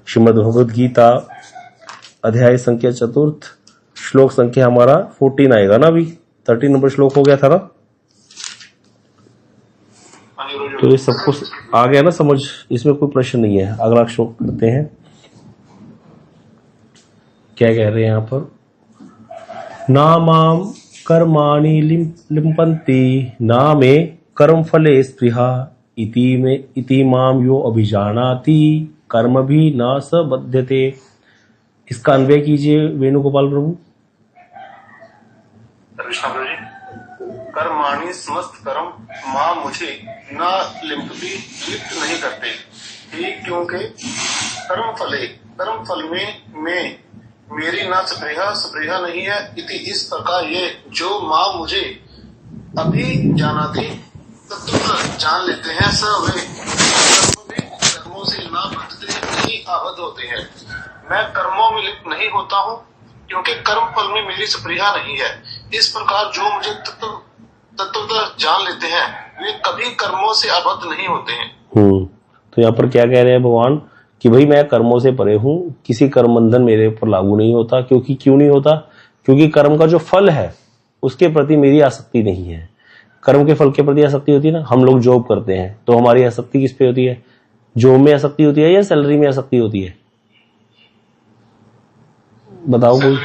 श्रीमद् भगवद गीता अध्याय संख्या 4 श्लोक संख्या हमारा 14 आएगा ना। अभी 13 नंबर श्लोक हो गया था ना, तो ये सब कुछ आ गया ना समझ, इसमें कोई प्रश्न नहीं है। अगला श्लोक करते हैं, क्या कह रहे हैं यहाँ पर। नामाम कर्माणि लिम्पन्ति ना मे कर्म फले स्पृहा इति माम यो अभिजानाति कर्म भी न स बध्यते। इसका अन्वय कीजिए वेणुगोपाल प्रभु। कृष्ण प्रभु जी, कर्माणि समस्त कर्म माँ मुझे न लिप्ति लिप्त नहीं करते ही, क्योंकि कर्म फल में मेरी न स्पृहा नहीं है। इति इस प्रकार ये जो माँ मुझे अभी जानाती तत्व जान लेते हैं, सब वे कर्मों से न बंधते नहीं आबद्ध होते हैं। मैं कर्मों में लिप्त नहीं होता हूँ, क्योंकि कर्म फल में मेरी स्पृहा नहीं है। इस प्रकार जो मुझे तत्वतः जान लेते हैं, वे कभी कर्मों से आबद्ध नहीं होते हैं। तो यहाँ पर क्या कह रहे हैं भगवान कि भाई मैं कर्मों से परे हूँ, किसी कर्म बंधन मेरे ऊपर लागू नहीं होता। क्योंकि क्यों नहीं होता? क्योंकि कर्म का जो फल है उसके प्रति मेरी आसक्ति नहीं है। कर्म के फल के प्रति आसक्ति होती है ना, हम लोग जॉब करते हैं तो हमारी आसक्ति किस पे होती है? जॉब में आसक्ति होती है या सैलरी में आसक्ति होती है? बताओ कोई।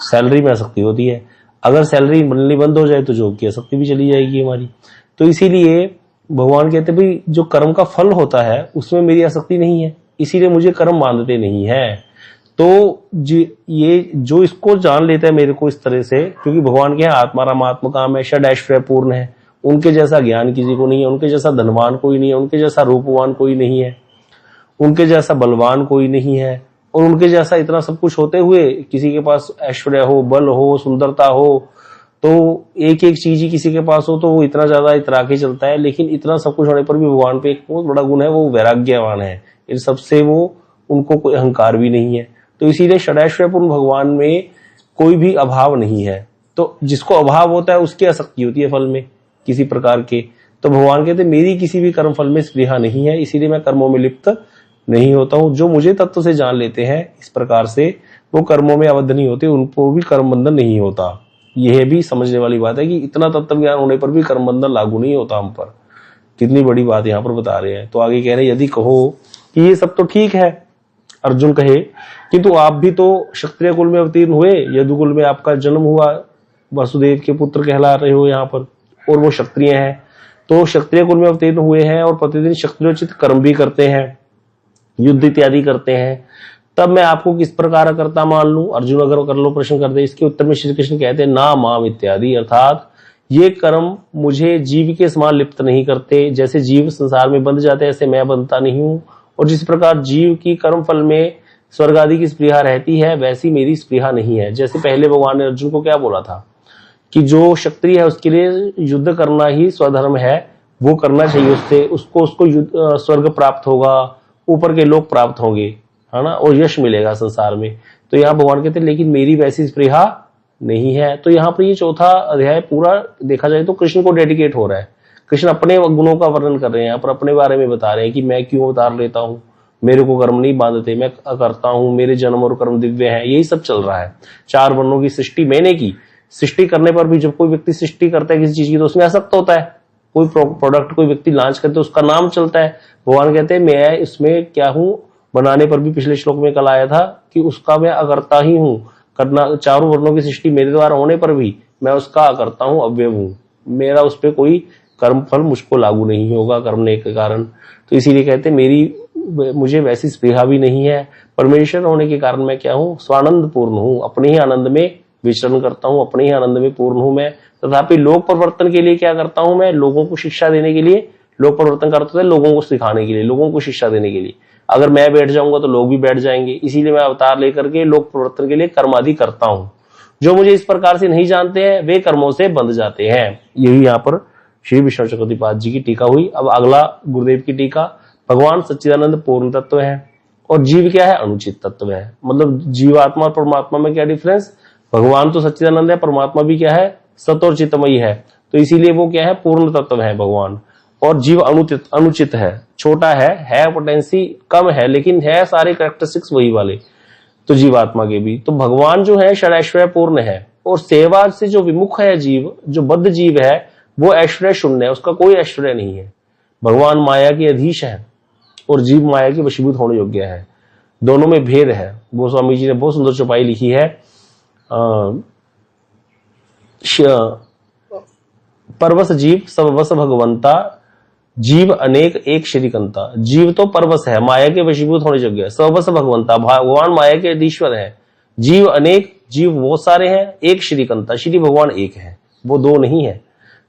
सैलरी में आसक्ति होती है। अगर सैलरी मिलनी बंद हो जाए तो जॉब की आसक्ति भी चली जाएगी हमारी। तो इसीलिए भगवान कहते भाई जो कर्म का फल होता है उसमें मेरी आसक्ति नहीं है, इसीलिए मुझे कर्म बांधते नहीं है। तो ये जो इसको जान लेता है मेरे को इस तरह से, क्योंकि भगवान के आत्माराम आत्मकाम है, षड ऐश्वर्य पूर्ण है, उनके जैसा ज्ञान किसी को नहीं है, उनके जैसा धनवान कोई नहीं है, उनके जैसा रूपवान कोई नहीं है, उनके जैसा बलवान कोई नहीं है, और उनके जैसा इतना सब कुछ होते हुए किसी के पास ऐश्वर्य हो, बल हो, सुंदरता हो, तो एक एक चीज ही किसी के पास हो तो वो इतना ज्यादा इतरा के चलता है। लेकिन इतना सब कुछ होने पर भी भगवान पे एक बहुत बड़ा गुण है, वो वैराग्यवान है। इन सबसे वो उनको कोई अहंकार भी नहीं है। तो इसीलिए षडैश्वर्यपूर्ण भगवान में कोई भी अभाव नहीं है। तो जिसको अभाव होता है उसकी आसक्ति होती है फल में किसी प्रकार के। तो भगवान कहते मेरी किसी भी कर्म फल में स्पृहा नहीं है, इसीलिए मैं कर्मों में लिप्त नहीं होता हूँ। जो मुझे तत्व से जान लेते हैं इस प्रकार से वो कर्मों में आबद्ध नहीं होते, उनको भी कर्म बंधन नहीं होता। यह भी समझने वाली बात है कि इतना तत्व ज्ञान होने पर भी कर्म बंधन लागू नहीं होता हम पर। कितनी बड़ी बात यहाँ पर बता रहे हैं। तो आगे कह रहे हैं यदि कहो कि ये सब तो ठीक है, अर्जुन कहे किंतु आप भी तो क्षत्रिय कुल में अवतीर्ण हुए, यदुकुल में आपका जन्म हुआ, वसुदेव के पुत्र कहला रहे हो यहाँ पर, और वो क्षत्रिय हैं, तो क्षत्रिय कुल में अवतीर्ण हुए हैं और प्रतिदिन क्षत्रियोचित कर्म भी करते हैं, युद्ध इत्यादि करते हैं, तब मैं आपको किस प्रकार करता मान लूं? अर्जुन अगर कर लो प्रश्न कर दे। इसके उत्तर में श्री कृष्ण कहते हैं ना माम इत्यादि, अर्थात ये कर्म मुझे जीव के समान लिप्त नहीं करते। जैसे जीव संसार में बंध जाते हैं ऐसे मैं बंधता नहीं हूं, और जिस प्रकार जीव की कर्म फल में स्वर्ग आदि की स्पृहा रहती है वैसी मेरी स्पृहा नहीं है। जैसे पहले भगवान ने अर्जुन को क्या बोला था कि जो क्षत्रिय है उसके लिए युद्ध करना ही स्वधर्म है, वो करना चाहिए, उसको स्वर्ग प्राप्त होगा, ऊपर के लोक प्राप्त होंगे, है ना, और यश मिलेगा संसार में। तो यहाँ भगवान कहते हैं लेकिन मेरी वैसी स्पृहा नहीं है। तो यहाँ पर ये चौथा अध्याय पूरा देखा जाए तो कृष्ण को डेडिकेट हो रहा है। कृष्ण अपने गुणों का वर्णन कर रहे हैं, यहाँ पर अपने बारे में बता रहे हैं कि मैं क्यों अवतार लेता हूँ, मेरे को कर्म नहीं बांधते, मैं करता हूँ, मेरे जन्म और कर्म दिव्य है, यही सब चल रहा है। 4 वर्णों की सृष्टि मैंने की। सृष्टि करने पर भी जब कोई व्यक्ति सृष्टि करता है किसी चीज की तो उसमें आसक्त होता है। कोई प्रोडक्ट कोई व्यक्ति लॉन्च करते उसका नाम चलता है। भगवान कहते हैं मैं इसमें क्या हूं, बनाने पर भी पिछले श्लोक में कल आया था कि उसका मैं अकर्ता ही हूं। करना 4 वर्णों की सृष्टि मेरे द्वारा होने पर भी मैं उसका अकर्ता हूं, अव्यय हूं। मेरा उस पर कोई कर्म फल मुझको लागू नहीं होगा करने के कारण। तो इसीलिए कहते मुझे वैसी स्पृहा भी नहीं है। परमेश्वर होने के कारण मैं क्या हूं, स्वानंद पूर्ण हूं, अपने ही आनंद में विचरण करता हूं, अपने ही आनंद में पूर्ण हूं मैं। तथापि लोक परिवर्तन के लिए क्या करता हूं मैं, लोगों को शिक्षा देने के लिए लोक परिवर्तन करते थे, लोगों को सिखाने के लिए, लोगों को शिक्षा देने के लिए। अगर मैं बैठ जाऊंगा तो लोग भी बैठ जाएंगे, इसीलिए मैं अवतार लेकर के लोक परिवर्तन के लिए कर्म आदि करता हूं। जो मुझे इस प्रकार से नहीं जानते हैं वे कर्मों से बंध जाते हैं। यही यहाँ पर श्री विष्णु चक्रवर्तीपाद जी की टीका हुई। अब अगला गुरुदेव की टीका, भगवान सच्चिदानंद पूर्ण तत्व है और जीव क्या है, अनुचित तत्व है। मतलब जीवात्मा और परमात्मा में क्या डिफरेंस, भगवान तो सच्चिदानंद है, परमात्मा भी क्या है, सत और चितमयी है। तो इसीलिए वो क्या है, पूर्ण तत्व है भगवान। और जीव अनुचित है, छोटा है पोटेंसी कम है, लेकिन है सारे कैरेक्टरिस्टिक्स वही वाले, तो जीवात्मा के भी। तो भगवान जो है षडैश्वर्य पूर्ण है, और सेवा से जो विमुख है जीव, जो बद्ध जीव है, वो ऐश्वर्य शून्य है, उसका कोई ऐश्वर्य नहीं है। भगवान माया के अधीश है और जीव माया के वशीभूत होने योग्य है। दोनों में भेद है। गोस्वामी जी ने बहुत सुंदर चौपाई लिखी है, परवश जीव सब वश भगवंता, जीव अनेक एक श्रीकंता। जीव तो परवश है, माया के वशीभूत होने योग्य है। सर्वस भगवंता, भगवान माया के अधीश्वर है। जीव अनेक, जीव बहुत सारे हैं, एक श्रीकंता, श्री भगवान एक है, वो दो नहीं है।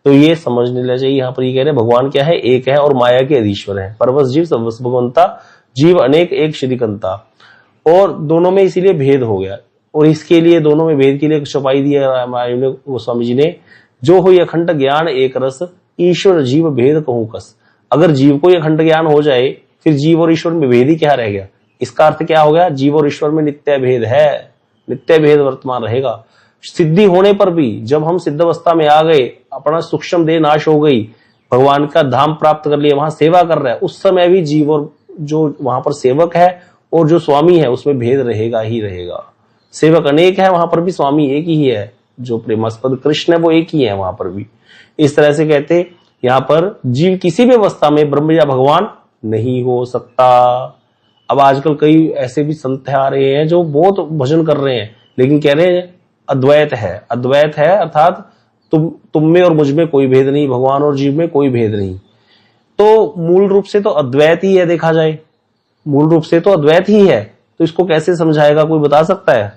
तो ये समझ लेना चाहिए। यहाँ पर ये कह रहे हैं भगवान क्या है, एक है और माया के अधीश्वर है। परवश जीव सर्वस भगवंता, जीव अनेक एक श्रीकंता। और दोनों में इसीलिए भेद हो गया, और इसके लिए दोनों में भेद के लिए चौपाई दिया गोस्वामी जी ने, जो हो अखंड ज्ञान एक रस, ईश्वर जीव भेद कहूं कस। अगर जीव को अखंड ज्ञान हो जाए, फिर जीव और ईश्वर में भेद ही क्या रह गया। इसका अर्थ क्या हो गया, जीव और ईश्वर में नित्य भेद है, नित्य भेद वर्तमान रहेगा। सिद्धि होने पर भी जब हम सिद्ध अवस्था में आ गए, अपना सूक्ष्म देह नाश हो गई, भगवान का धाम प्राप्त कर लिया, वहां सेवा कर रहा है, उस समय भी जीव और जो वहां पर सेवक है और जो स्वामी है उसमें भेद रहेगा ही रहेगा। सेवक अनेक है, वहां पर भी स्वामी एक ही है, जो प्रेमास्पद कृष्ण है वो एक ही है वहां पर भी। इस तरह से कहते यहाँ पर जीव किसी भी अवस्था में ब्रह्म या भगवान नहीं हो सकता। अब आजकल कई ऐसे भी संत आ रहे हैं जो बहुत भजन कर रहे हैं, लेकिन कह रहे हैं अद्वैत है, अद्वैत है अर्थात तुम में और मुझ में कोई भेद नहीं, भगवान और जीव में कोई भेद नहीं। तो मूल रूप से तो अद्वैत ही है, देखा जाए मूल रूप से तो अद्वैत ही है। तो इसको कैसे समझाएगा, कोई बता सकता है?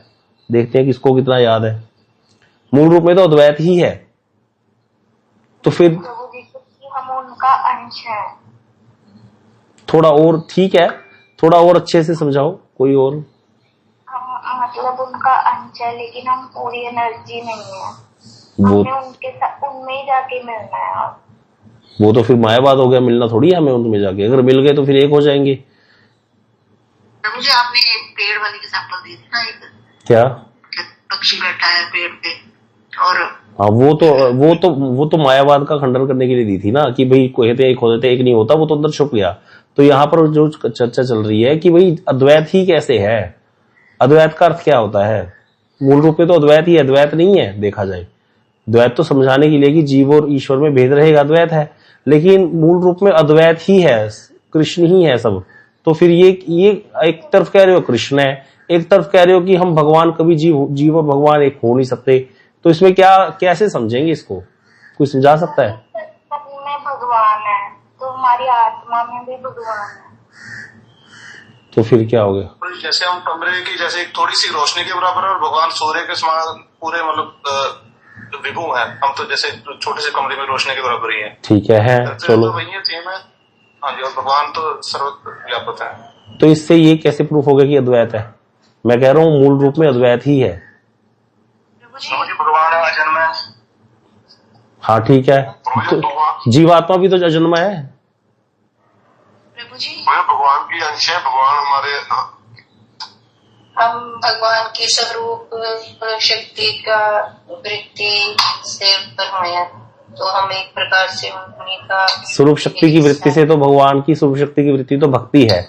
देखते हैं किसको कितना याद है। मूल रूप में तो अद्वैत ही है, तो फिर हम उनका अंश है। थोड़ा और ठीक है, थोड़ा और अच्छे से समझाओ कोई और। हम मतलब उनका अंश है, लेकिन हम पूरी एनर्जी नहीं है, वो हमें उनके साथ उनमें ही जाके मिलना है। वो तो फिर मायावाद हो गया, मिलना थोड़ी है हमें उनमें जाके। अगर मिल गए तो फिर एक हो जाएंगे। मुझे आपने पेड़ वाली एग्जांपल दी थी ना, एक क्या पक्षी बैठा है पेड़ पे, और हाँ वो तो मायावाद का खंडन करने के लिए दी थी ना, कि भाई कहते एक हो जाते एक नहीं होता, वो तो अंदर छुप गया। तो यहाँ पर जो चर्चा चल रही है कि भाई अद्वैत ही कैसे है, अद्वैत का अर्थ क्या होता है। मूल रूप में तो अद्वैत ही, अद्वैत नहीं है देखा जाए। द्वैत तो समझाने के लिए कि जीव और ईश्वर में भेद रहेगा, अद्वैत है, लेकिन मूल रूप में अद्वैत ही है, कृष्ण ही है सब। तो फिर ये एक तरफ कह रहे हो कृष्ण है, एक तरफ कह रहे हो कि हम भगवान कभी जीव और भगवान एक हो नहीं सकते। तो इसमें क्या कैसे समझेंगे इसको, कोई समझा सकता है? में भगवान है तो हमारी आत्मा में भी भगवान है, तो फिर क्या हो गया? जैसे हम कमरे की जैसे एक थोड़ी सी रोशनी के बराबर है और भगवान सूर्य के समान पूरे मतलब विभु है, हम तो जैसे छोटे से कमरे में रोशनी के बराबर ही है। ठीक है चलो, तो वही है, सेम है। हाँ जी, और भगवान तो सर्वव्यापक है। तो इससे ये कैसे प्रूफ हो गया कि अद्वैत है? मैं कह रहा हूँ मूल रूप में अद्वैत ही है। भगवान अजन्म है। हाँ ठीक है, तो जीवात्मा भी तो अजन्मा है। प्रभु जी भगवान की अंश है, भगवान हमारे, हम भगवान की स्वरूप शक्ति का वृत्ति से उत्पन्न हुए हैं, तो हम एक प्रकार से उन्हीं का स्वरूप शक्ति की वृत्ति से, तो भगवान की स्वरूप शक्ति की वृत्ति तो भक्ति है।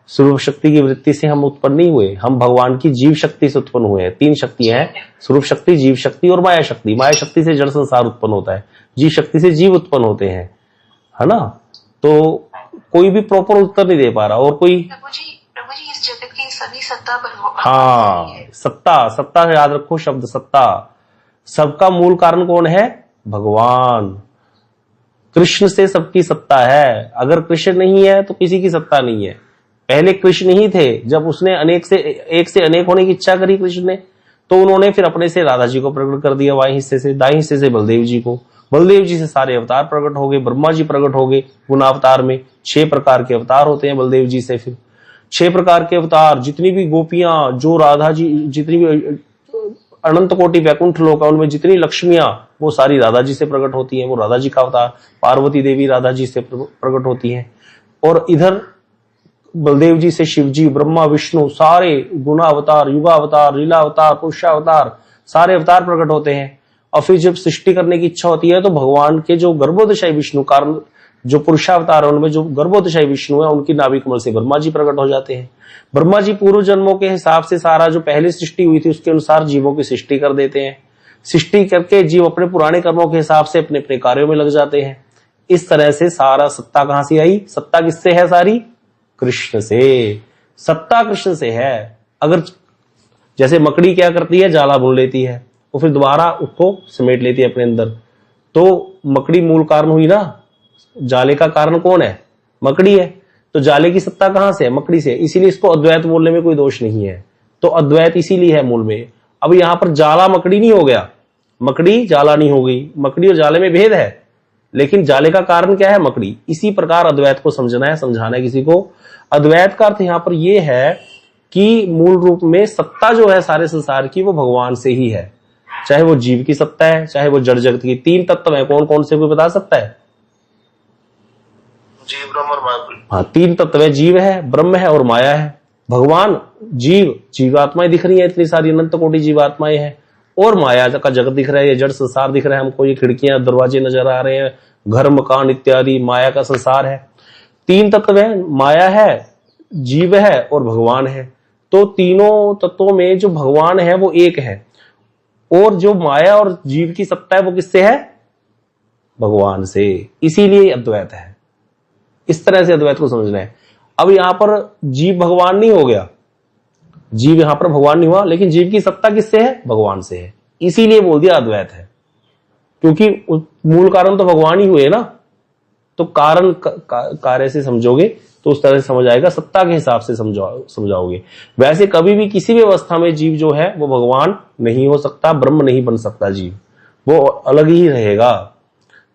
स्वरूप शक्ति की वृत्ति से हम उत्पन्न नहीं हुए, हम भगवान की जीव शक्ति से उत्पन्न हुए हैं। तीन शक्तियां हैं, स्वरूप शक्ति, जीव शक्ति और माया शक्ति। माया शक्ति से जड़ संसार उत्पन्न होता है, जीव शक्ति से जीव उत्पन्न होते हैं, है ना। तो कोई भी प्रॉपर उत्तर नहीं दे पा रहा। और कोई? प्रभु जी इस जगत की सभी सत्ता पर, हाँ सत्ता से याद रखो शब्द सत्ता। सबका मूल कारण कौन है? भगवान। कृष्ण से सबकी सत्ता है। अगर कृष्ण नहीं है तो किसी की सत्ता नहीं है। पहले कृष्ण ही थे, जब उसने एक से अनेक होने की इच्छा करी कृष्ण ने, तो उन्होंने फिर अपने से राधा जी को प्रकट कर दिया, बाएं हिस्से से, दाएं हिस्से से बलदेव जी को। बलदेव जी से सारे अवतार प्रकट हो गए, ब्रह्मा जी प्रकट हो गए गुणावतार में। 6 प्रकार के अवतार होते हैं बलदेव जी से। फिर 6 प्रकार के अवतार, जितनी भी गोपियां, जो राधा जी, जितनी भी अनंत कोटि वैकुंठ लोक है, उनमें जितनी लक्ष्मियां, वो सारी राधा जी से प्रकट होती हैं। वो राधा जी का अवतार, पार्वती देवी राधा जी से प्रकट होती हैं। और इधर बलदेव जी से शिव जी, ब्रह्मा, विष्णु, सारे गुणावतार, युगावतार, लीलावतार, पुरुषावतार, सारे अवतार प्रकट होते हैं। और फिर जब सृष्टि करने की इच्छा होती है तो भगवान के जो गर्भोदशाई विष्णु कारण जो पुरुषावतार है उनमें जो गर्भोदशाई विष्णु है उनकी नाभि कमल से ब्रह्मा जी प्रकट हो जाते हैं। ब्रह्मा जी पूर्व जन्मों के हिसाब से सारा जो पहले सृष्टि हुई थी उसके अनुसार जीवों की सृष्टि कर देते हैं। सृष्टि करके जीव अपने पुराने कर्मों के हिसाब से अपने अपने कार्यों में लग जाते हैं। इस तरह से सारा सत्ता कहां से आई? सत्ता किससे है? सारी कृष्ण से। सत्ता कृष्ण से है। अगर जैसे मकड़ी क्या करती है? जाला बुन लेती है और फिर दोबारा उसको समेट लेती है अपने अंदर, तो मकड़ी मूल कारण हुई ना। जाले का कारण कौन है? मकड़ी है। तो जाले की सत्ता कहां से है? मकड़ी से। इसीलिए इसको अद्वैत बोलने में कोई दोष नहीं है। तो अद्वैत इसीलिए है मूल में। अब यहां पर जाला मकड़ी नहीं हो गया, मकड़ी जाला नहीं हो गई। मकड़ी और जाले में भेद है, लेकिन जाले का कारण क्या है? मकड़ी। इसी प्रकार अद्वैत को समझना है, समझाना है किसी को। अद्वैत का अर्थ यहां पर यह है कि मूल रूप में सत्ता जो है सारे संसार की वो भगवान से ही है। चाहे वो जीव की सत्ता है, चाहे वो जड़ जगत की। तीन तत्व है, कौन कौन से कोई बता सकता है? जीव, ब्रह्म और माया। हाँ, तीन तत्व है, जीव है, ब्रह्म है और माया है। भगवान, जीव, जीवात्माएं दिख रही है, इतनी सारी अनंत कोटि जीवात्माएं हैं, और माया का जगत दिख रहा है, ये जड़ संसार दिख रहा है हमको, ये खिड़कियां दरवाजे नजर आ रहे हैं, घर मकान इत्यादि माया का संसार है। तीन तत्व है, माया है, जीव है और भगवान है। तो तीनों तत्वों में जो भगवान है वो एक है, और जो माया और जीव की सत्ता है वो किससे है? भगवान से। इसीलिए अद्वैत है। इस तरह से अद्वैत को समझना है। अब यहां पर जीव भगवान नहीं हो गया, जीव यहां पर भगवान नहीं हुआ, लेकिन जीव की सत्ता किससे है? भगवान से है। इसीलिए बोल दिया अद्वैत है, क्योंकि मूल कारण तो भगवान ही हुए ना। तो कारण कार्य से समझोगे तो उस तरह से समझ आएगा, सत्ता के हिसाब से समझाओगे। वैसे कभी भी किसी भी अवस्था में जीव जो है वो भगवान नहीं हो सकता, ब्रह्म नहीं बन सकता जीव, वो अलग ही रहेगा।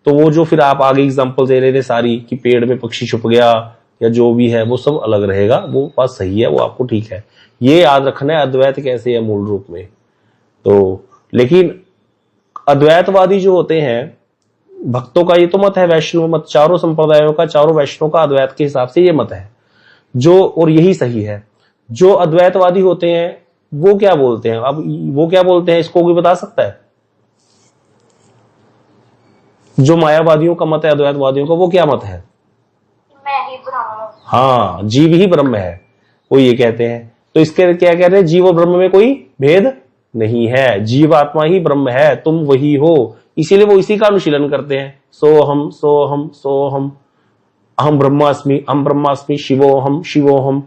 तो वो जो फिर आप आगे एग्जांपल दे रहे थे सारी कि पेड़ में पक्षी छुप गया या जो भी है वो सब अलग रहेगा, वो बात सही है, वो आपको ठीक है। ये याद रखना है अद्वैत कैसे है मूल रूप में। तो लेकिन अद्वैतवादी जो होते हैं भक्तों का ये तो मत है, वैष्णव मत, चारों संप्रदायों का, चारों वैष्णव का अद्वैत के हिसाब से ये मत है जो, और यही सही है। जो अद्वैतवादी होते हैं वो क्या बोलते हैं? अब वो क्या बोलते हैं इसको कोई बता सकता है? जो मायावादियों का मत है अद्वैतवादियों का, वो क्या मत है? मैं ही ब्रह्म हूँ। हाँ, जीव ही ब्रह्म है, वो ये कहते हैं। तो इसके क्या कहते हैं? जीव और ब्रह्म में कोई भेद नहीं है, जीव आत्मा ही ब्रह्म है, तुम वही हो। इसीलिए वो इसी का अनुशीलन करते हैं, सोहम सोहम सोहम, अहम ब्रह्मास्मि, शिवोहम शिवोहम।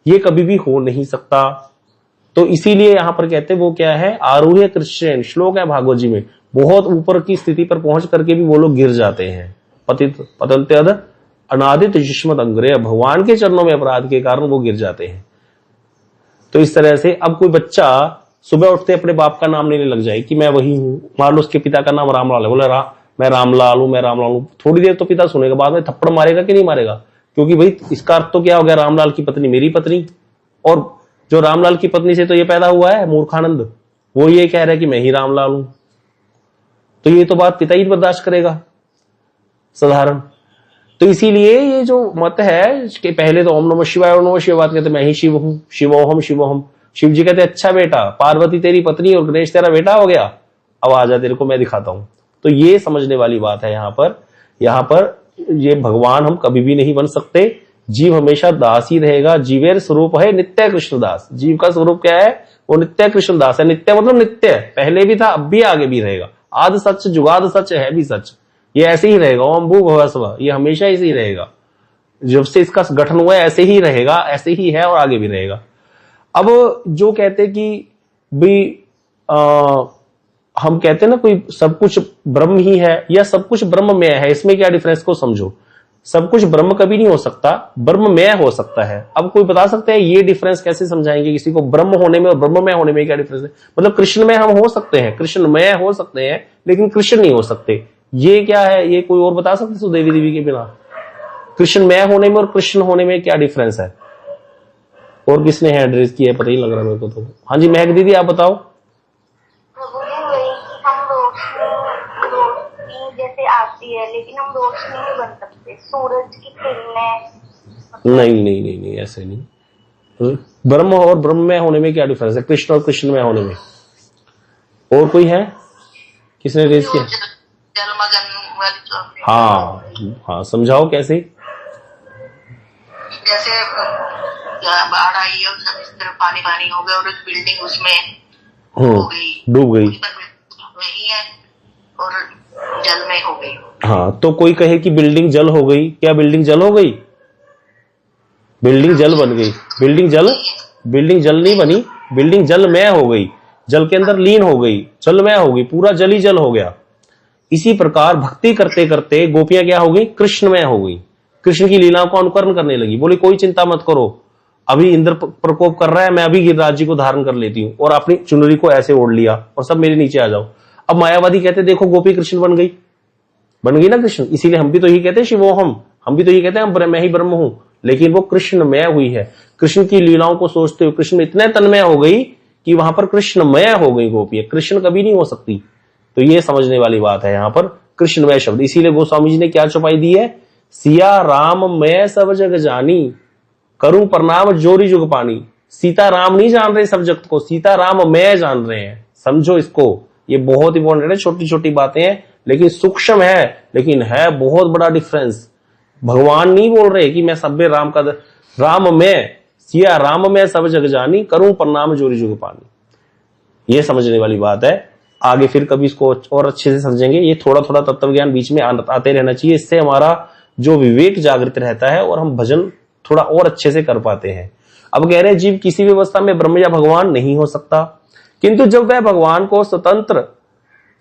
ये कभी भी हो नहीं सकता। तो इसीलिए यहां पर कहते हैं वो क्या है? आरूह्य कृष्ण श्लोक है भागवत जी में, बहुत ऊपर की स्थिति पर पहुंच करके भी वो लोग गिर जाते हैं। पतंत्यद अनादित युष्मद अंग्रेय, भगवान के चरणों में अपराध के कारण वो गिर जाते हैं। तो इस तरह से अब कोई बच्चा सुबह उठते अपने बाप का नाम लेने लग जाए कि मैं वही हूं, मान लो उसके पिता का नाम रामलाल है, बोले मैं रामलाल हूं, मैं रामलाल हूं। थोड़ी देर तो पिता सुनेगा, बाद में थप्पड़ मारेगा कि नहीं मारेगा? क्योंकि भाई इसका अर्थ तो क्या हो गया? रामलाल की पत्नी मेरी पत्नी, और जो रामलाल की पत्नी से तो ये पैदा हुआ है मूर्खानंद, वो ये कह रहा है कि मैं ही रामलाल हूं। तो ये तो बात पिता ही बर्दाश्त करेगा साधारण। तो इसीलिए ये जो मत है कि पहले तो ओम नमः शिवाय और नमः शिवाय कहते मैं ही शिव हूं, शिवोहम शिवोहम। शिव जी कहते अच्छा बेटा, पार्वती तेरी पत्नी और गणेश तेरा बेटा हो गया, अब आजा तेरे को मैं दिखाता हूं। तो ये समझने वाली बात है यहाँ पर ये भगवान हम कभी भी नहीं बन सकते। जीव हमेशा दास ही रहेगा। जीवेर स्वरूप है नित्य कृष्णदास। जीव का स्वरूप क्या है? वो नित्य कृष्णदास है। नित्य मतलब नित्य, पहले भी था, अब भी, आगे भी रहेगा। आद सच जुगाद सच है भी सच, ये ऐसे ही रहेगा। ओम भू भुवः स्वः, ये हमेशा ऐसे ही रहेगा। जब से इसका गठन हुआ है ऐसे ही रहेगा, ऐसे ही है और आगे भी रहेगा। अब जो कहते कि भी हम कहते हैं ना कोई सब कुछ ब्रह्म ही है या सब कुछ ब्रह्म में है, इसमें क्या डिफरेंस को समझो। सब कुछ ब्रह्म कभी नहीं हो सकता, ब्रह्म में हो सकता है। अब कोई बता सकता है ये डिफरेंस कैसे समझाएंगे किसी को? ब्रह्म होने में और ब्रह्म में होने में क्या डिफरेंस है? मतलब कृष्ण में हम हो सकते हैं, कृष्ण में हो सकते हैं, लेकिन कृष्ण नहीं हो सकते। ये क्या है? ये कोई और बता सकते सुदेवी देवी के बिना? कृष्ण में होने में और कृष्ण होने में क्या डिफरेंस है? और किसने हैंड रेज किया है पता ही लग रहा मेरे को तो। हाँ जी महक दीदी आप बताओ। प्रभु जी वही कि हम रोशनी जैसे आती है, लेकिन हम रोशनी नहीं बन सकते। सूरज की किरणें नहीं ऐसे नहीं। ब्रह्म और ब्रह्म में होने में क्या डिफरेंस है? कृष्ण और कृष्ण में होने में। और कोई है? किसने रेज किया? वाली जो होती है। हाँ हाँ, समझाओ कैसे। जैसे बाढ़ आई और सब इस तरह पानी पानी हो गया और एक बिल्डिंग उसमें हो गई, डूब गई। वही है और जल में हो गई। हाँ, तो कोई कहे कि बिल्डिंग जल हो गई, क्या बिल्डिंग जल हो गई? बिल्डिंग जल बन गई। बिल्डिंग जल नहीं बनी, बिल्डिंग जलमय हो गई, जल के अंदर लीन हो गई, जलमय हो गई, पूरा जल ही जल हो गया। इसी प्रकार भक्ति करते करते गोपियां क्या हो गई? कृष्णमय हो गई, कृष्ण की लीलाओं का अनुकरण करने लगी। बोली कोई चिंता मत करो, अभी इंद्र प्रकोप कर रहा है, मैं अभी गिरिराज जी को धारण कर लेती हूँ, और अपनी चुनरी को ऐसे ओढ़ लिया और सब मेरे नीचे आ जाओ। अब मायावादी कहते देखो गोपी कृष्ण बन गई ना कृष्ण, इसीलिए हम भी तो यही कहते हैं शिवोहम, हम भी तो यही कहते हैं मैं ही ब्रह्म हूं, लेकिन वो कृष्णमय हुई है। कृष्ण की लीलाओं को सोचते हुए कृष्ण इतने तन्मय हो गई कि वहां पर कृष्णमय हो गई गोपी, कृष्ण कभी नहीं हो सकती। तो ये समझने वाली बात है यहाँ पर कृष्णमय शब्द। इसीलिए गोस्वामी जी ने क्या चौपाई दी है? सिया राम मैं सब जग जानी, करूं प्रणाम जोरी जुग पानी। सीता राम नहीं जान रहे सब जगत को, सीता राम मैं जान रहे हैं। समझो इसको, ये बहुत इंपॉर्टेंट है। छोटी छोटी बातें हैं लेकिन सूक्ष्म है, लेकिन है बहुत बड़ा डिफरेंस। भगवान नहीं बोल रहे कि मैं सभ्य राम का राम में, सिया राम में सब जग जानी, करूं प्रणाम जोरी जुग पानी। ये समझने वाली बात है। आगे फिर कभी इसको और अच्छे से समझेंगे। ये थोड़ा थोड़ा तत्व ज्ञान बीच में आते रहना चाहिए, इससे हमारा जो विवेक जागृत रहता है और हम भजन थोड़ा और अच्छे से कर पाते हैं। अब कह रहे हैं जीव किसी भी अवस्था में ब्रह्म या भगवान नहीं हो सकता, किंतु जब वह भगवान को स्वतंत्र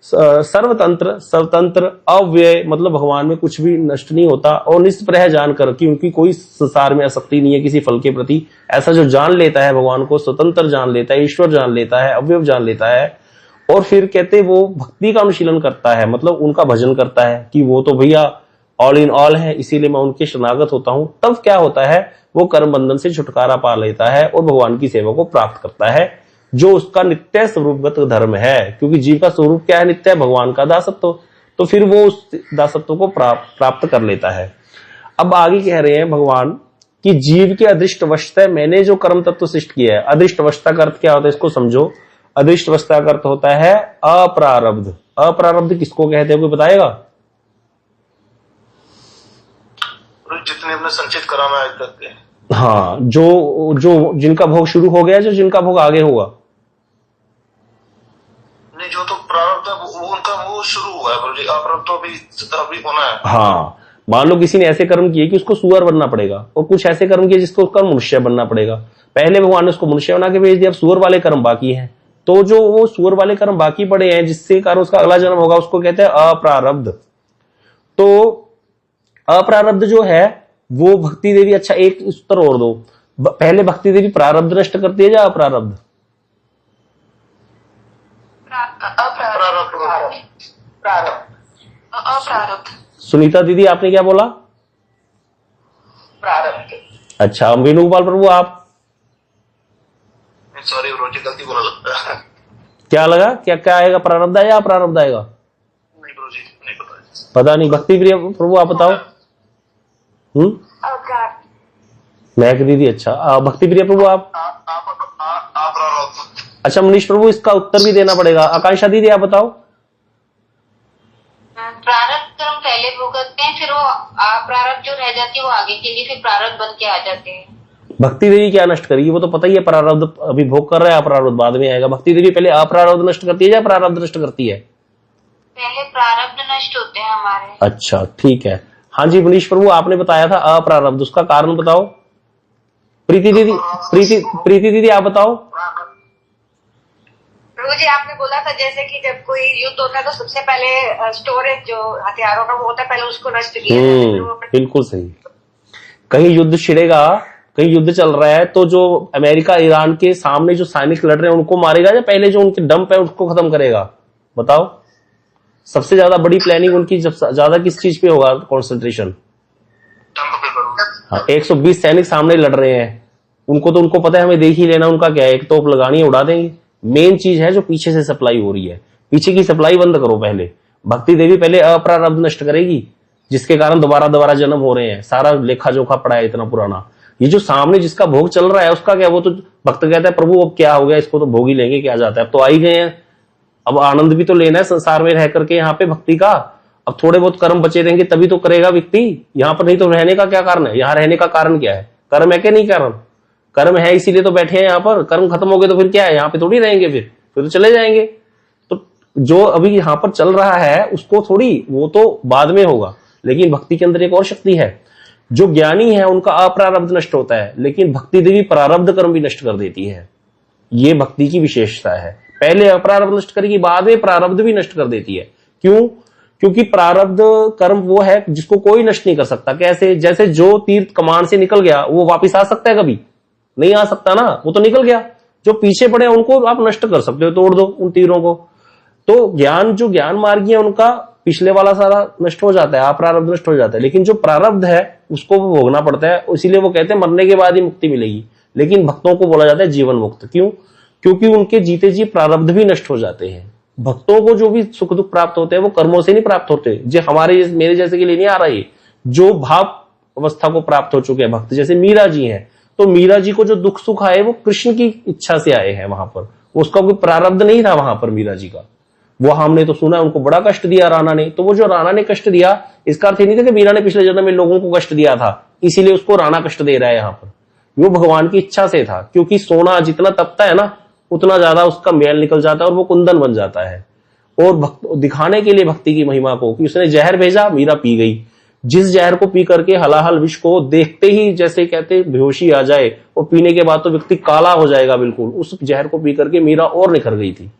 सर्वतंत्र स्वतंत्र अव्यय, मतलब भगवान में कुछ भी नष्ट नहीं होता, और निष्प्रह जानकर कि उनकी कोई संसार में आसक्ति नहीं है किसी फल के प्रति, ऐसा जो जान लेता है भगवान को, स्वतंत्र जान लेता है, ईश्वर जान लेता है, अव्यय जान लेता है, और फिर कहते वो भक्ति का अनुशीलन करता है, मतलब उनका भजन करता है कि वो तो भैया ऑल इन ऑल है, इसीलिए मैं उनके शरणागत होता हूं। तब क्या होता है? वो कर्म बंधन से छुटकारा पा लेता है और भगवान की सेवा को प्राप्त करता है, जो उसका नित्य स्वरूपगत धर्म है। क्योंकि जीव का स्वरूप क्या है? नित्य भगवान का दासत्व। तो फिर वो उस दासत्व को प्राप्त कर लेता है। अब आगे कह रहे हैं भगवान कि जीव के अदृष्टवशतः मैंने जो कर्म तत्व सृष्ट किया है। अदृष्टवशता का अर्थ क्या होता है? इसको समझो। अदृष्टवशता का अर्थ होता है अप्रारब्ध। अप्रारब्ध किसको कहते हैं, कोई बताएगा? जितने अपने संचित करा में आज तक के। हाँ, जो जिनका भोग शुरू हो गया, जो जिनका भोग आगे होगा। नहीं, जो तो प्रारब्ध है वो उनका वो शुरू हुआ है प्रभु जी, अप्रारब्ध तो अभी होना है। हाँ, मान लो किसी ने ऐसे कर्म किए कि उसको सुअर बनना पड़ेगा, और कुछ ऐसे कर्म किए जिसको उसका मनुष्य बनना पड़ेगा। पहले भगवान ने उसको मनुष्य बना के भेज दिया, अब सुअर वाले कर्म बाकी हैं। तो जो वो सुअर वाले कर्म बाकी पड़े हैं, जिससे कारण उसका अगला जन्म होगा, उसको कहते हैं अप्रारब्ध। तो अप्रारब्ध जो है वो भक्ति देवी, अच्छा एक उत्तर और दो, पहले भक्ति देवी प्रारब्ध नष्ट करती है या अप्रारब्ध? अप्रारब्ध। सुनीता दीदी आपने क्या बोला? प्रारब्ध। अच्छा, वेणुगोपाल प्रभु आप? सॉरी रोजी, गलती बोला लगता है। क्या लगा, क्या क्या आएगा, प्रारब्ध आएगा या अप्रारब्ध आएगा? नहीं प्रभु जी, नहीं पता नहीं। भक्ति प्रिय प्रभु आप बताओ। महक दीदी, अच्छा। भक्ति प्रिय प्रभु आप? अच्छा, मनीष प्रभु इसका उत्तर भी देना पड़ेगा। आकांक्षा दीदी आप बताओ। प्रारब्ध कर्म पहले भुगतते हैं, फिर वो अप्रारब्ध जो रह जाती है वो आगे के लिए फिर प्रारब्ध बन के आ जाते हैं। भक्ति देवी क्या नष्ट करेगी? वो तो पता ही है, प्रारब्ध अभी भोग कर रहा है, अप्रारब्ध बाद में आएगा। भक्ति देवी पहले अप्रारब्ध नष्ट करती है या प्रारब्ध नष्ट करती है? पहले प्रारब्ध नष्ट होते हैं हमारे। अच्छा, ठीक है। हाँ जी मनीष प्रभु, आपने बताया था अप्रारब्ध, उसका कारण बताओ। प्रीति दीदी आप बताओ। प्रभु जी आपने बोला था जैसे कि जब कोई युद्ध होता है तो सबसे पहले स्टोरेज जो हथियारों का वो होता है, पहले उसको नष्ट किया जाता है। बिल्कुल सही। कहीं युद्ध छिड़ेगा, कहीं युद्ध चल रहा है, तो जो अमेरिका ईरान के सामने जो सैनिक लड़ रहे हैं उनको मारेगा या पहले जो उनके डंप है उसको खत्म करेगा? बताओ। सबसे ज्यादा बड़ी प्लानिंग उनकी जब ज्यादा किस चीज पे होगा कॉन्सेंट्रेशन? हाँ, 120 सैनिक सामने लड़ रहे हैं, उनको तो उनको पता है हमें देख ही लेना, उनका क्या है, एक तोप लगानी है उड़ा देंगे। मेन चीज है जो पीछे से सप्लाई हो रही है, पीछे की सप्लाई बंद करो पहले। भक्ति देवी पहले अप्रारब्ध नष्ट करेगी, जिसके कारण दोबारा जन्म हो रहे हैं। सारा लेखा जोखा पड़ा है इतना पुराना। ये जो सामने जिसका भोग चल रहा है उसका क्या? वो तो भक्त कहता है प्रभु अब क्या हो गया, इसको तो भोग ही लेंगे, क्या जाता है, अब तो आ ही गए हैं, अब आनंद भी तो लेना है संसार में रह करके यहाँ पे भक्ति का। अब थोड़े बहुत कर्म बचे रहेंगे तभी तो करेगा व्यक्ति यहाँ पर, नहीं तो रहने का क्या कारण है? यहाँ रहने का कारण क्या है? कर्म है कि नहीं? कर्म है, इसीलिए तो बैठे हैं यहाँ पर। कर्म खत्म हो गए तो फिर क्या है? यहाँ पे थोड़ी रहेंगे, फिर तो चले जाएंगे। तो जो अभी यहाँ पर चल रहा है उसको थोड़ी, वो तो बाद में होगा। लेकिन भक्ति के अंदर एक और शक्ति है, जो ज्ञानी है उनका अप्रारब्ध नष्ट होता है, लेकिन भक्ति देवी प्रारब्ध कर्म भी नष्ट कर देती है। ये भक्ति की विशेषता है, पहले अप्रारब्ध नष्ट करेगी, बाद में प्रारब्ध भी नष्ट कर देती है। क्यों? क्योंकि प्रारब्ध कर्म वो है जिसको कोई नष्ट नहीं कर सकता। कैसे? जैसे जो तीर कमान से निकल गया वो वापिस आ सकता है? कभी नहीं आ सकता ना, वो तो निकल गया। जो पीछे पड़े उनको आप नष्ट कर सकते हो, तोड़ दो उन तीरों को। तो ज्ञान, जो ज्ञान मार्गी है उनका पिछले वाला सारा नष्ट हो जाता है, अप्रारब्ध नष्ट हो जाता है। लेकिन जो प्रारब्ध है उसको भोगना पड़ता है, इसीलिए वो कहते हैं मरने के बाद ही मुक्ति मिलेगी। लेकिन भक्तों को बोला जाता है जीवन मुक्त। क्यों? क्योंकि उनके जीते जी प्रारब्ध भी नष्ट हो जाते हैं। भक्तों को जो भी सुख दुख प्राप्त होते हैं वो कर्मों से नहीं प्राप्त होते, जो हमारे मेरे जैसे के लिए नहीं आ रहा है। जो भाव अवस्था को प्राप्त हो चुके हैं भक्त, जैसे मीरा जी हैं, तो मीरा जी को जो दुख सुख आए वो कृष्ण की इच्छा से आए हैं। वहां पर उसका कोई प्रारब्ध नहीं था वहां पर मीरा जी का। वो हमने तो सुना उनको बड़ा कष्ट दिया राणा ने। तो वो जो राणा ने कष्ट दिया, इसका अर्थ नहीं था कि मीरा ने पिछले जन्म में लोगों को कष्ट दिया था इसीलिए उसको राणा कष्ट दे रहा है यहाँ पर। वो भगवान की इच्छा से था, क्योंकि सोना जितना तपता है ना उतना ज्यादा उसका मैल निकल जाता है और वो कुंदन बन जाता है। और दिखाने के लिए भक्ति की महिमा को कि उसने जहर भेजा, मीरा पी गई। जिस जहर को पी करके हलाहल विष को देखते ही जैसे कहते बेहोशी आ जाए और पीने के बाद तो व्यक्ति काला हो जाएगा बिल्कुल, उस जहर को पी करके मीरा और निखर गई थी।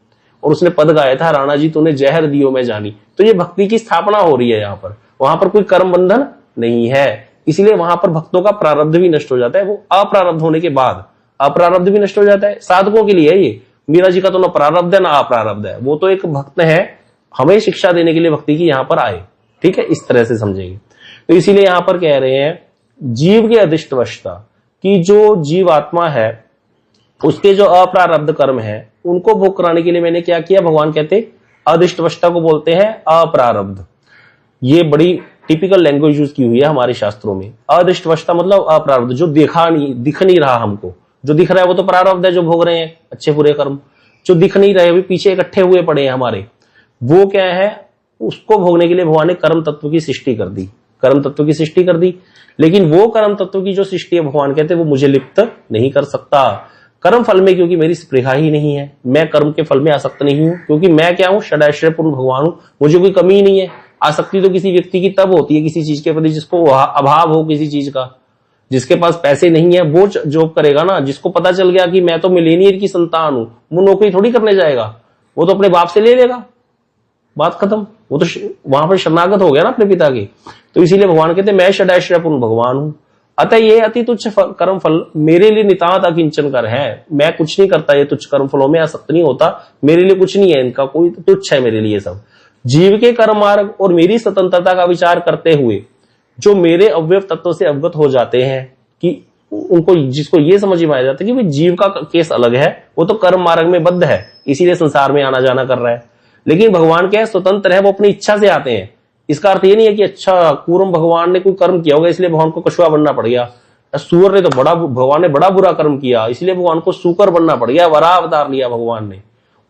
और उसने पद गाया था, राणा जी तूने जहर दियो मैं जानी। तो ये भक्ति की स्थापना हो रही है यहाँ पर। वहां पर कोई कर्म बंधन नहीं है, इसीलिए वहां पर भक्तों का प्रारब्ध भी नष्ट हो जाता है। वो अप्रारब्ध होने के बाद अप्रारब्ध भी नष्ट हो जाता है। साधकों के लिए ये मीरा जी का तो ना प्रारब्ध है ना अप्रारब्ध है, वो तो एक भक्त है, हमें शिक्षा देने के लिए भक्ति की यहाँ पर आए। ठीक है, इस तरह से समझेंगे। तो इसीलिए यहां पर कह रहे हैं जीव के अधिष्टवशता की, जो जीव आत्मा है उसके जो अप्रारब्ध कर्म है उनको भोग कराने के लिए मैंने क्या किया? भगवान कहते अधिष्टवशता को बोलते हैं अप्रारब्ध। ये बड़ी टिपिकल लैंग्वेज यूज की हुई है हमारे शास्त्रों में। अधिष्टवशता मतलब अप्रारब्ध, जो दिख नहीं रहा हमको। जो दिख रहा है वो तो प्रारब्ध है, जो भोग रहे हैं अच्छे बुरे कर्म। जो दिख नहीं रहे अभी पीछे इकट्ठे हुए पड़े हैं हमारे, वो क्या है? उसको भोगने के लिए भगवान ने कर्म तत्व की सृष्टि कर दी। कर्म तत्व की सृष्टि कर दी, लेकिन वो कर्म तत्व की जो सृष्टि है भगवान कहते हैं वो मुझे लिप्त नहीं कर सकता कर्म फल में, क्योंकि मेरी स्पृहा ही नहीं है। मैं कर्म के फल में आसक्त नहीं हूं, क्योंकि मैं क्या हूं? षडाश्रय पूर्ण भगवान हूं, मुझे कोई कमी ही नहीं है। आसक्ति तो किसी व्यक्ति की तब होती है किसी चीज के प्रति जिसको अभाव हो किसी चीज का। जिसके पास पैसे नहीं है वो जॉब करेगा ना। जिसको पता चल गया कि मैं तो मिलेनियर की संतान हूं, वो नौकरी थोड़ी करने जाएगा, वो तो अपने बाप से ले लेगा, बात खत्म। वो तो वहां पर शरणागत हो गया ना अपने पिता के। तो इसीलिए भगवान कहते हैं मैं षडाश्रय पूर्ण भगवान हूं, अतः ये अति तुच्छ कर्म फल मेरे लिए नितांत अकिंचन कर है। मैं कुछ नहीं करता, ये तुच्छ कर्म फलों में आसक्त नहीं होता, मेरे लिए कुछ नहीं है, इनका कोई तुच्छ है मेरे लिए सब। जीव के कर्म मार्ग और मेरी स्वतंत्रता का विचार करते हुए जो मेरे अवयव तत्व से अवगत हो जाते हैं, कि उनको जिसको ये समझ में आ जाता है कि भाई जीव का केस अलग है, वो तो कर्म मार्ग में बद्ध है, इसीलिए संसार में आना जाना कर रहा है। लेकिन भगवान क्या है? स्वतंत्र है, वो अपनी इच्छा से आते हैं। इसका अर्थ ये नहीं है कि अच्छा पूर्व भगवान ने कोई कर्म किया होगा इसलिए भगवान को कछुआ बनना पड़ गया। सूअर ने तो भगवान ने बड़ा बुरा कर्म किया इसलिए भगवान को सूकर बनना पड़ गया, वराह अवतार लिया भगवान ने।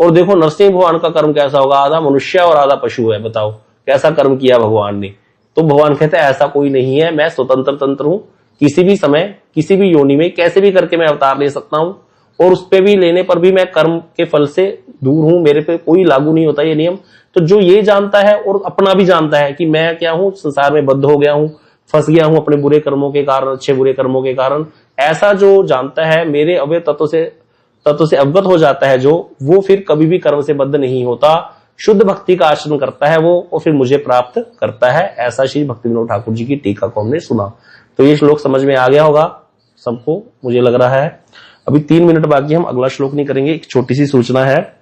और देखो नरसिंह भगवान का कर्म कैसा होगा, आधा मनुष्य और आधा पशु है, बताओ कैसा कर्म किया भगवान ने। तो भगवान कहते हैं ऐसा कोई नहीं है, मैं स्वतंत्र तंत्र हूं, किसी भी समय किसी भी योनि में कैसे भी करके मैं अवतार ले सकता हूं, और उस पे भी लेने पर भी मैं कर्म के फल से दूर हूं, मेरे पे कोई लागू नहीं होता ये नियम। तो जो ये जानता है और अपना भी जानता है कि मैं क्या हूं, संसार में बद्ध हो गया हूं, फंस गया हूं अपने बुरे कर्मों के कारण, अच्छे बुरे कर्मों के कारण, ऐसा जो जानता है मेरे अवय तत्व से अवगत हो जाता है जो, वो फिर कभी भी कर्म से बद्ध नहीं होता, शुद्ध भक्ति का आचरण करता है वो, और फिर मुझे प्राप्त करता है। ऐसा श्री भक्ति विनोद ठाकुर जी की टीका को हमने सुना। तो ये श्लोक समझ में आ गया होगा सबको, मुझे लग रहा है। अभी 3 मिनट बाकी, हम अगला श्लोक नहीं करेंगे। एक छोटी सी सूचना है,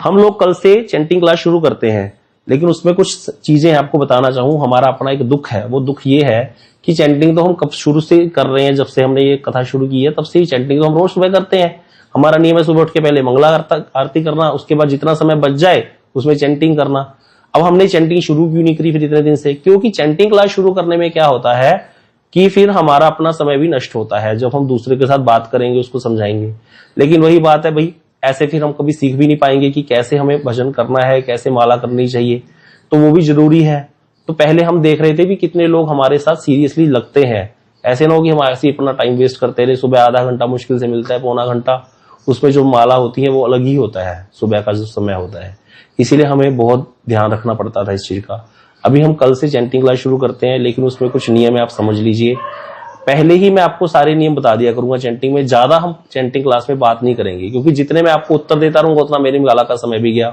हम लोग कल से चैंटिंग क्लास शुरू करते हैं, लेकिन उसमें कुछ चीजें आपको बताना चाहूं। हमारा अपना एक दुख है, वो दुख ये है कि चैंटिंग तो हम कब शुरू से कर रहे हैं, जब से हमने ये कथा शुरू की है तब से ही चैंटिंग तो हम रोज सुबह करते हैं। हमारा नियम है सुबह उठ के पहले मंगला आरती करना, उसके बाद जितना समय बच जाए उसमें चैंटिंग करना। अब हमने चैंटिंग शुरू क्यों नहीं करी फिर इतने दिन से? क्योंकि चैंटिंग क्लास शुरू करने में क्या होता है कि फिर हमारा अपना समय भी नष्ट होता है, जब हम दूसरे के साथ बात करेंगे उसको समझाएंगे। लेकिन वही बात है भाई, ऐसे फिर हम कभी सीख भी नहीं पाएंगे कि कैसे हमें भजन करना है, कैसे माला करनी चाहिए। तो वो भी जरूरी है। तो पहले हम देख रहे थे भी कितने लोग हमारे साथ सीरियसली लगते हैं। ऐसे ना हो कि हम ऐसे अपना टाइम वेस्ट करते रहे। सुबह आधा घंटा मुश्किल से मिलता है, पौना घंटा, उसमें जो माला होती है वो अलग ही होता है, सुबह का जो समय होता है। इसीलिए हमें बहुत ध्यान रखना पड़ता था इस चीज का। अभी हम कल से चैंटिंग क्लास शुरू करते हैं, लेकिन उसमें कुछ नियम है, आप समझ लीजिए। पहले ही मैं आपको सारे नियम बता दिया करूंगा चैंटिंग में। ज्यादा हम चैंटिंग क्लास में बात नहीं करेंगे, क्योंकि जितने मैं आपको उत्तर देता रहूंगा उतना मेरी माला का समय भी गया।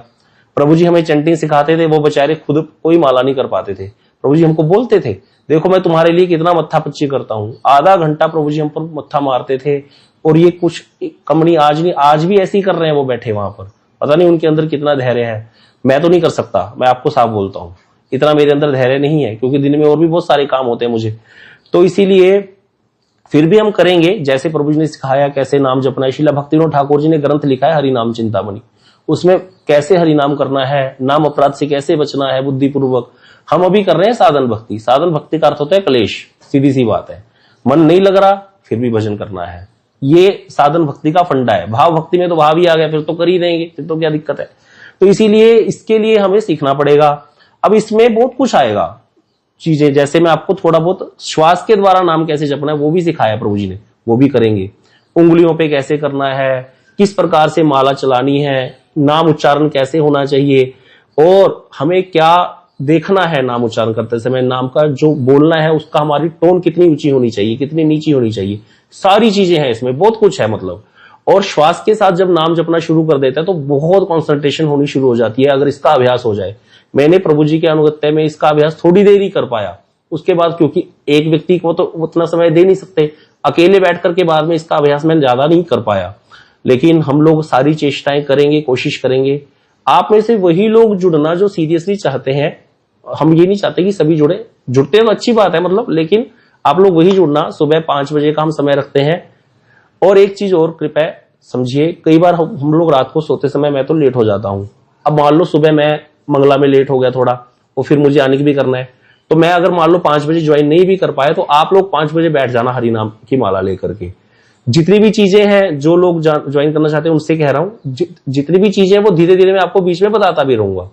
प्रभु जी हमें चैंटिंग सिखाते थे, वो बेचारे खुद कोई माला नहीं कर पाते थे। प्रभु जी हमको बोलते थे, देखो मैं तुम्हारे लिए कितना मत्था पच्ची करता हूं। आधा घंटा प्रभु जी हम पर मत्था मारते थे, और ये कुछ कम नहीं, आज भी ऐसे ही कर रहे हैं वो बैठे वहां पर। पता नहीं उनके अंदर कितना धैर्य है। मैं तो नहीं कर सकता, मैं आपको साफ बोलता हूं, इतना मेरे अंदर धैर्य नहीं है, क्योंकि दिन में और भी बहुत सारे काम होते हैं मुझे। तो इसीलिए फिर भी हम करेंगे जैसे प्रभु जी ने सिखाया, कैसे नाम जपना है। श्रीला भक्तिविनोद ठाकुर जी ने ग्रंथ लिखा है हरि नाम चिंतामणि, उसमें कैसे हरि नाम करना है, नाम अपराध से कैसे बचना है बुद्धिपूर्वक। हम अभी कर रहे हैं साधन भक्ति। साधन भक्ति का अर्थ होता है क्लेश, सीधी सी बात है। मन नहीं लग रहा फिर भी भजन करना है, ये साधन भक्ति का फंडा है। भाव भक्ति में तो भाव ही आ गया, फिर तो कर ही देंगे, फिर तो क्या दिक्कत है। तो इसीलिए इसके लिए हमें सीखना पड़ेगा। अब इसमें बहुत कुछ आएगा चीजें, जैसे मैं आपको थोड़ा बहुत श्वास के द्वारा नाम कैसे जपना है वो भी सिखाया प्रभु जी ने, वो भी करेंगे। उंगलियों पे कैसे करना है, किस प्रकार से माला चलानी है, नाम उच्चारण कैसे होना चाहिए, और हमें क्या देखना है नाम उच्चारण करते समय। नाम का जो बोलना है उसका हमारी टोन कितनी ऊंची होनी चाहिए, कितनी नीची होनी चाहिए, सारी चीजें हैं इसमें, बहुत कुछ है मतलब। और श्वास के साथ जब नाम जपना शुरू कर देता है तो बहुत कॉन्सेंट्रेशन होनी शुरू हो जाती है, अगर इसका अभ्यास हो जाए। मैंने प्रभु जी के अनुगत्य में इसका अभ्यास थोड़ी देर ही कर पाया, उसके बाद क्योंकि एक व्यक्ति को तो उतना समय दे नहीं सकते, अकेले बैठ करके बाद में इसका अभ्यास मैं ज्यादा नहीं कर पाया। लेकिन हम लोग सारी चेष्टाएं करेंगे, कोशिश करेंगे। आप में से वही लोग जुड़ना जो सीरियसली चाहते हैं। हम ये नहीं चाहते कि सभी जुड़ते हैं तो अच्छी बात है मतलब, लेकिन आप लोग वही जुड़ना। सुबह 5 बजे का हम समय रखते हैं। और एक चीज और कृपया समझिए, कई बार हम लोग रात को सोते समय मैं तो लेट हो जाता हूं। अब मान लो सुबह मैं मंगला में लेट हो गया थोड़ा, और फिर मुझे आने की भी करना है, तो मैं अगर मान लो 5 बजे ज्वाइन नहीं भी कर पाया, तो आप लोग 5 बजे बैठ जाना हरिनाम की माला लेकर के। जितनी भी चीजें हैं, जो लोग ज्वाइन करना चाहते हैं उनसे कह रहा हूं, जितनी भी चीजें वो धीरे धीरे मैं आपको बीच में बताता भी रहूंगा।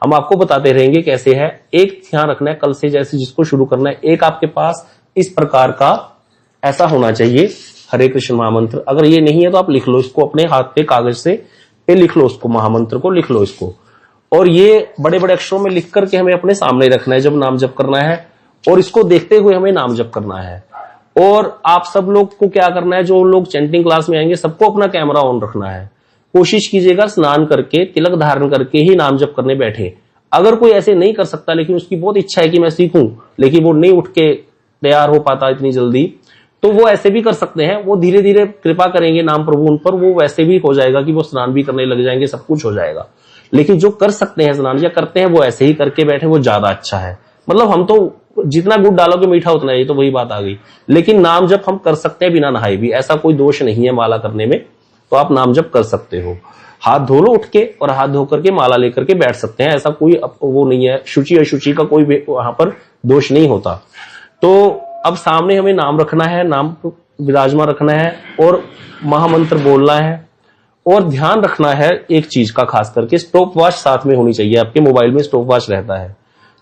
हम आपको बताते रहेंगे कैसे है। एक ध्यान रखना है, कल से जैसे जिसको शुरू करना है, एक आपके पास इस प्रकार का ऐसा होना चाहिए हरे कृष्ण महामंत्र। अगर ये नहीं है तो आप लिख लो इसको अपने हाथ पे, कागज से पे लिख लो उसको, महामंत्र को लिख लो इसको। और ये बड़े बड़े अक्षरों में लिख करके हमें अपने सामने रखना है जब नाम जप करना है, और इसको देखते हुए हमें नाम जप करना है। और आप सब लोग को क्या करना है, जो लोग चैंटिंग क्लास में आएंगे सबको अपना कैमरा ऑन रखना है। कोशिश कीजिएगा स्नान करके, तिलक धारण करके ही नाम जप करने बैठे। अगर कोई ऐसे नहीं कर सकता, लेकिन उसकी बहुत इच्छा है कि मैं सीखूं, लेकिन वो नहीं उठ के तैयार हो पाता इतनी जल्दी, तो वो ऐसे भी कर सकते हैं। वो धीरे धीरे कृपा करेंगे नाम प्रभु उन पर, वो वैसे भी हो जाएगा कि वो स्नान भी करने लग जाएंगे, सब कुछ हो जाएगा। लेकिन जो कर सकते हैं स्नान या करते हैं, वो ऐसे ही करके बैठे, वो ज्यादा अच्छा है। मतलब हम तो जितना गुड़ डालोगे मीठा उतना, ये तो वही बात आ गई। लेकिन नाम जप हम कर सकते हैं बिना नहाए भी, ऐसा कोई दोष नहीं है माला करने में, तो आप नाम जप कर सकते हो। हाथ धो लो उठ के, और हाथ धो करके माला लेकर के बैठ सकते हैं, ऐसा कोई वो नहीं है। शुचि अशुचि का कोई वहां पर दोष नहीं होता। तो अब सामने हमें नाम रखना है, नाम विराजमान रखना है, और महामंत्र बोलना है। और ध्यान रखना है एक चीज का, खास करके स्टॉप वॉच साथ में होनी चाहिए। आपके मोबाइल में स्टॉप वॉच रहता है,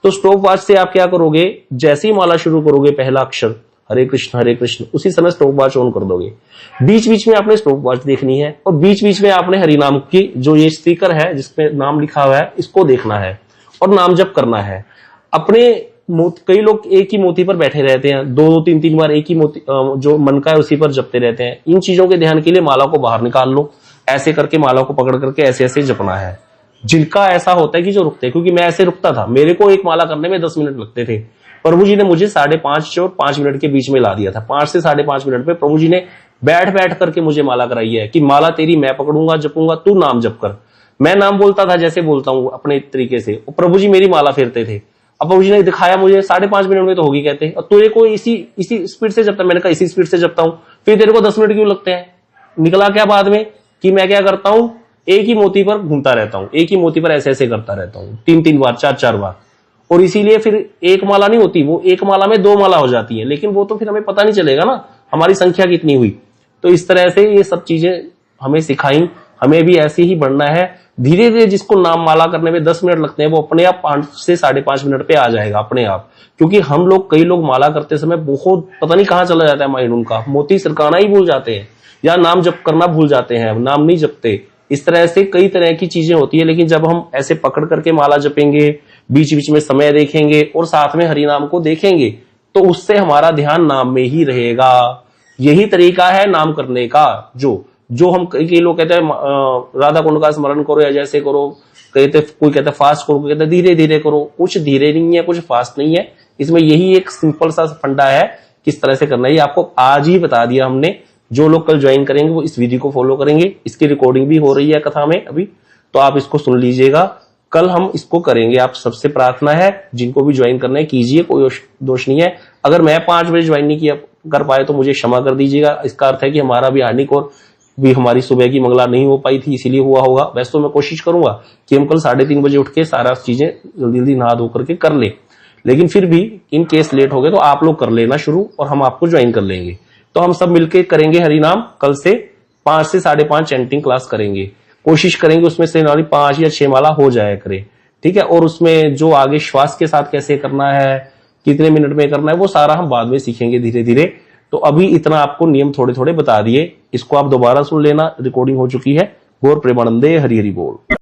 तो स्टॉप वॉच से आप क्या करोगे, जैसे ही माला शुरू करोगे पहला अक्षर हरे कृष्ण, उसी समय स्टॉप वॉच ऑन कर दोगे। बीच बीच में आपने स्टॉप वॉच देखनी है, और बीच बीच में आपने हरिनाम की जो ये स्पीकर है जिसपे नाम लिखा हुआ है, इसको देखना है और नाम जप करना है। अपने कई लोग एक ही मोती पर बैठे रहते हैं, 2-3 बार एक ही मोती जो मन का है उसी पर जपते रहते हैं। इन चीजों के ध्यान के लिए माला को बाहर निकाल लो, ऐसे करके माला को पकड़ करके ऐसे ऐसे जपना है। जिनका ऐसा होता है कि जो रुकते हैं, क्योंकि मैं ऐसे रुकता था, मेरे को एक माला करने में 10 मिनट लगते थे। प्रभु जी ने मुझे 5:30 और 5 मिनट के बीच में ला दिया था। 5 से 5:30 मिनट में प्रभु जी ने बैठ बैठ करके मुझे माला कराई है कि माला तेरी मैं पकड़ूंगा, जपूंगा, तू नाम जप कर। मैं नाम बोलता था जैसे बोलता हूँ अपने तरीके से, और प्रभु जी मेरी माला फेरते थे। अब प्रभु जी ने दिखाया मुझे 5:30 मिनट में तो होगी कहते, और तेरे को इसी स्पीड से जपता। मैंने कहा इसी स्पीड से जपता हूँ, फिर तेरे को 10 मिनट क्यों लगते हैं। निकला क्या बाद में कि मैं क्या करता हूं, एक ही मोती पर घूमता रहता हूं, एक ही मोती पर ऐसे ऐसे करता रहता हूं 3-3 बार, 4-4 बार। और इसीलिए फिर एक माला नहीं होती, वो एक माला में 2 माला हो जाती है। लेकिन वो तो फिर हमें पता नहीं चलेगा ना हमारी संख्या कितनी हुई। तो इस तरह से ये सब चीजें हमें सिखाई हमें भी ऐसे ही बढ़ना है। धीरे धीरे जिसको नाम माला करने में 10 मिनट लगते हैं वो अपने आप 5 से 5.5 मिनट पे आ जाएगा अपने आप। क्योंकि हम लोग, कई लोग माला करते समय बहुत पता नहीं कहां चला जाता है माइंड उनका, मोती सिरकाना ही भूल जाते हैं या नाम जप करना भूल जाते हैं, नाम नहीं जपते। इस तरह से कई तरह की चीजें होती है। लेकिन जब हम ऐसे पकड़ करके माला जपेंगे, बीच बीच में समय देखेंगे और साथ में हरिनाम को देखेंगे, तो उससे हमारा ध्यान नाम में ही रहेगा। यही तरीका है नाम करने का। जो हम, कई लोग कहते हैं राधा कुंड का स्मरण करो या जैसे करो, कहते कोई कहता है फास्ट करो, कोई कहता है धीरे धीरे करो। कुछ धीरे नहीं है, कुछ फास्ट नहीं है, इसमें यही एक सिंपल सा फंडा है किस तरह से करना है। ये आपको आज ही बता दिया हमने। जो लोग कल ज्वाइन करेंगे वो इस विधि को फॉलो करेंगे। इसकी रिकॉर्डिंग भी हो रही है कथा में अभी, तो आप इसको सुन लीजिएगा। कल हम इसको करेंगे। आप सबसे प्रार्थना है जिनको भी ज्वाइन करना है कीजिए, कोई दोष नहीं है। अगर मैं 5 बजे ज्वाइन नहीं किया कर पाए तो मुझे क्षमा कर दीजिएगा। इसका अर्थ है कि हमारा भी हार्दिक और भी हमारी सुबह की मंगला नहीं हो पाई थी, इसीलिए हुआ होगा। वैसे तो मैं कोशिश करूंगा कि हम कल 3:30 बजे उठ के सारा चीजें जल्दी जल्दी नहा धो करके कर ले। लेकिन फिर भी इन केस लेट हो गए तो आप लोग कर लेना शुरू और हम आपको ज्वाइन कर लेंगे। तो हम सब मिलकर करेंगे हरिनाम। कल से 5 से 5:30 चैंटिंग क्लास करेंगे। कोशिश करेंगे उसमें से 5 या 6 माला हो जाया करे, ठीक है। और उसमें जो आगे श्वास के साथ कैसे करना है, कितने मिनट में करना है, वो सारा हम बाद में सीखेंगे धीरे धीरे। तो अभी इतना आपको नियम थोड़े थोड़े बता दिए। इसको आप दोबारा सुन लेना, रिकॉर्डिंग हो चुकी है। गौर प्रेमानंदे, हरि हरि बोल।